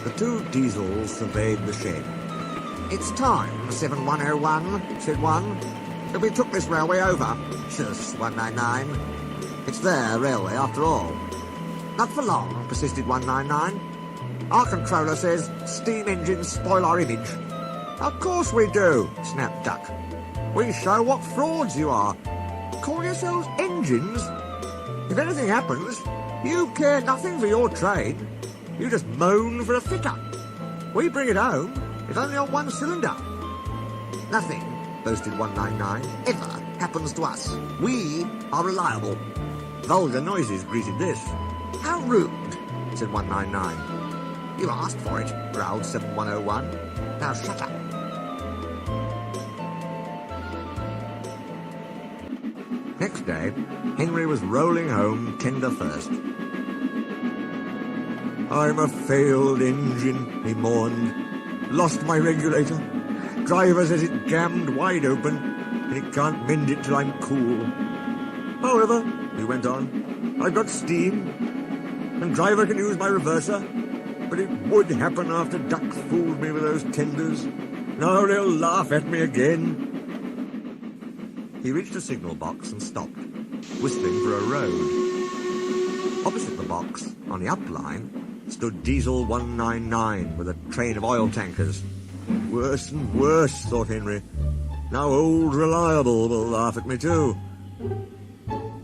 The two diesels surveyed the shed. "It's time, 7101, said one. "That we took this railway over." "Shush, 199. It's their railway after all." "Not for long," persisted 199. "Our controller says steam engines spoil our image." "Of course we do," snapped Duck. "We show what frauds you are. Call yourselves engines? If anything happens, you care nothing for your train. You just moan for a fitter. We bring it home, if only on one cylinder." "Nothing," boasted 199, "ever happens to us. We are reliable." Vulgar noises greeted this. "How rude," said 199. "You asked for it," growled 7101. "Now shut up." Next day, Henry was rolling home tender first. "I'm a failed engine," he mourned. "Lost my regulator. Driver says it jammed wide open, and he can't mend it till I'm cool. However," he went on, "I've got steam, and driver can use my reverser, but it would happen after Duck fooled me with those tenders. Now they'll laugh at me again." He reached a signal box and stopped, whistling for a road. Opposite the box, on the up line, stood Diesel 199 with a train of oil tankers. Worse and worse, thought Henry. Now old Reliable will laugh at me too.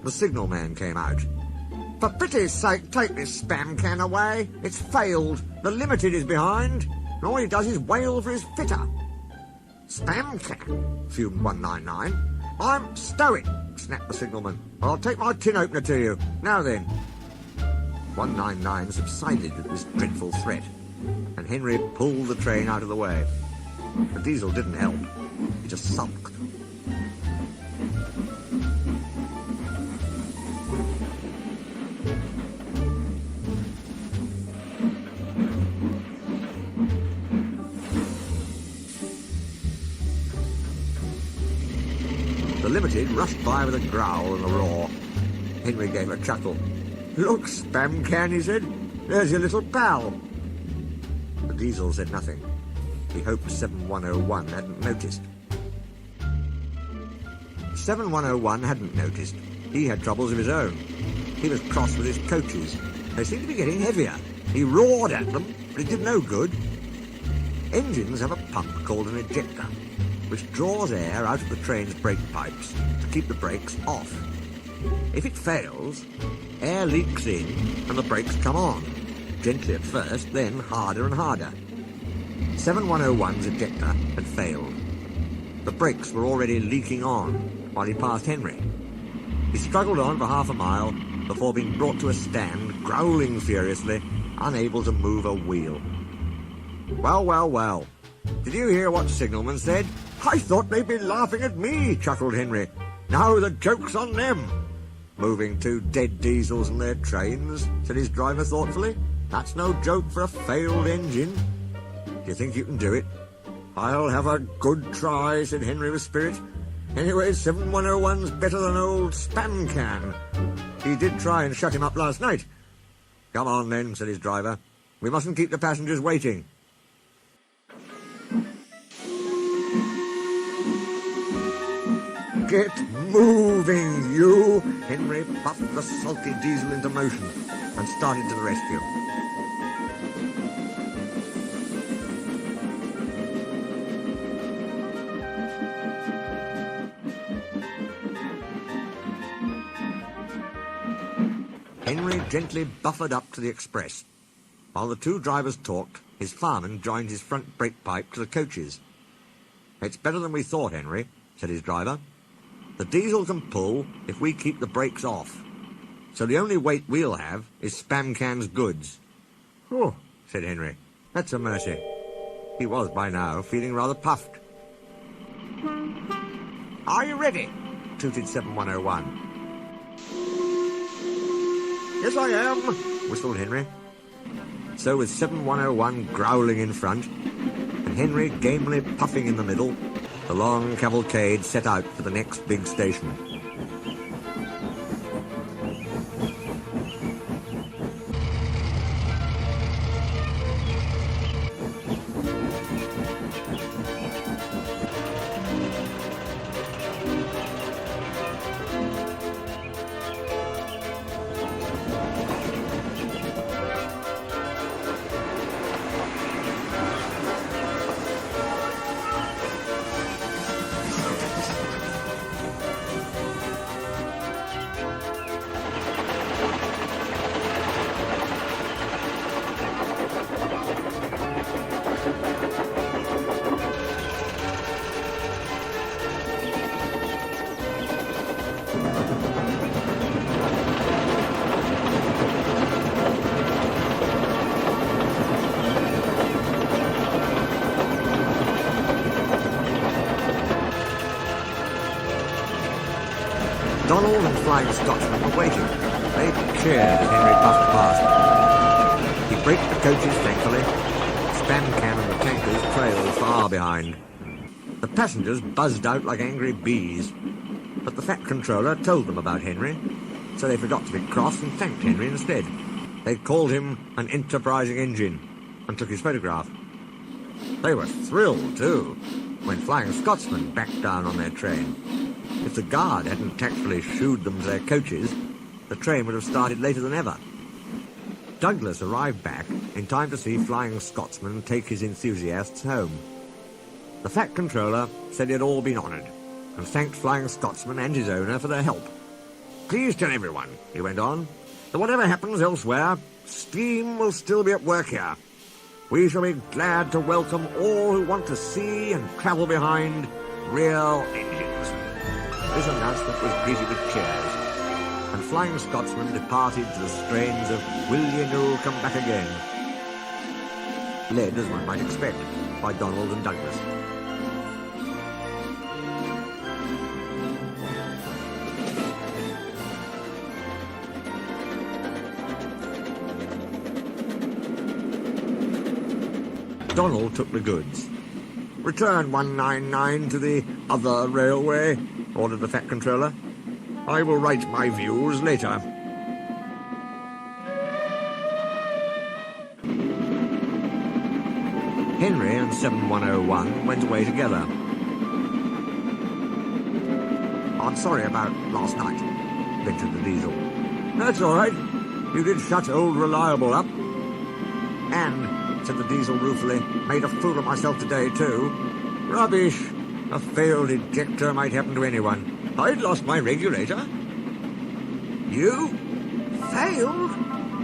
The signalman came out. "For pity's sake, take this spam can away. It's failed. The Limited is behind. And all he does is wail for his fitter." "Spam can?" fumed 199. "I'm stowing," snapped the signalman. "I'll take my tin opener to you. Now then." 199 subsided at this dreadful threat, and Henry pulled the train out of the way. The diesel didn't help. He just sulked. The Limited rushed by with a growl and a roar. Henry gave a chuckle. "Look, spam can," he said. "There's your little pal." The diesel said nothing. He hoped 7101 hadn't noticed. 7101 hadn't noticed. He had troubles of his own. He was cross with his coaches. They seemed to be getting heavier. He roared at them, but it did no good. Engines have a pump called an ejector, which draws air out of the train's brake pipes to keep the brakes off. If it fails, air leaks in and the brakes come on, gently at first, then harder and harder. 7101's ejector had failed. The brakes were already leaking on while he passed Henry. He struggled on for half a mile before being brought to a stand, growling furiously, unable to move a wheel. "Well, well, well. Did you hear what Signalman said? I thought they'd be laughing at me," chuckled Henry. "Now the joke's on them." "Moving two dead diesels and their trains," said his driver thoughtfully. "That's no joke for a failed engine. Do you think you can do it?" "I'll have a good try," said Henry with spirit. "Anyway, 7101's better than old spam can. He did try and shut him up last night." "Come on then," said his driver. "We mustn't keep the passengers waiting." "Get moving, you!" Henry puffed the sulky diesel into motion and started to the rescue. Henry gently buffered up to the express. While the two drivers talked, his fireman joined his front brake pipe to the coaches. "It's better than we thought, Henry," said his driver. "The diesel can pull if we keep the brakes off. So the only weight we'll have is Spam Can's goods." "Oh," said Henry. "That's a mercy." He was, by now, feeling rather puffed. "Are you ready?" tooted 7101. "Yes, I am," whistled Henry. So with 7101 growling in front, and Henry gamely puffing in the middle, the long cavalcade set out for the next big station. Donald and Flying Scotsman were waiting. They cheered as Henry puffed past. He braked the coaches thankfully. Spam Can and the tankers trailed far behind. The passengers buzzed out like angry bees. But the Fat Controller told them about Henry, so they forgot to be cross and thanked Henry instead. They called him an enterprising engine and took his photograph. They were thrilled, too, when Flying Scotsman backed down on their train. If the guard hadn't tactfully shooed them to their coaches, the train would have started later than ever. Douglas arrived back in time to see Flying Scotsman take his enthusiasts home. The Fat Controller said he had all been honoured, and thanked Flying Scotsman and his owner for their help. Please tell everyone, he went on, that whatever happens elsewhere, steam will still be at work here. We shall be glad to welcome all who want to see and travel behind real engines. This announcement was greeted with cheers, and Flying Scotsman departed to the strains of Will Ye No Come Back Again, led, as one might expect, by Donald and Douglas. Donald took the goods. Return 199 to the other railway, ordered the Fat Controller. I will write my views later. Henry and 7101 went away together. I'm sorry about last night, ventured the Diesel. That's all right. You did shut old Reliable up. And, said the Diesel ruefully, made a fool of myself today, too. Rubbish. A failed ejector might happen to anyone. I'd lost my regulator. You? Failed?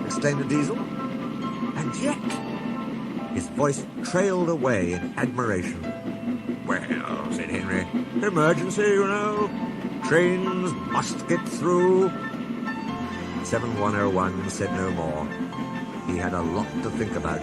Exclaimed the Diesel. And yet... His voice trailed away in admiration. Well, said Henry, emergency, you know. Trains must get through. 7101 said no more. He had a lot to think about.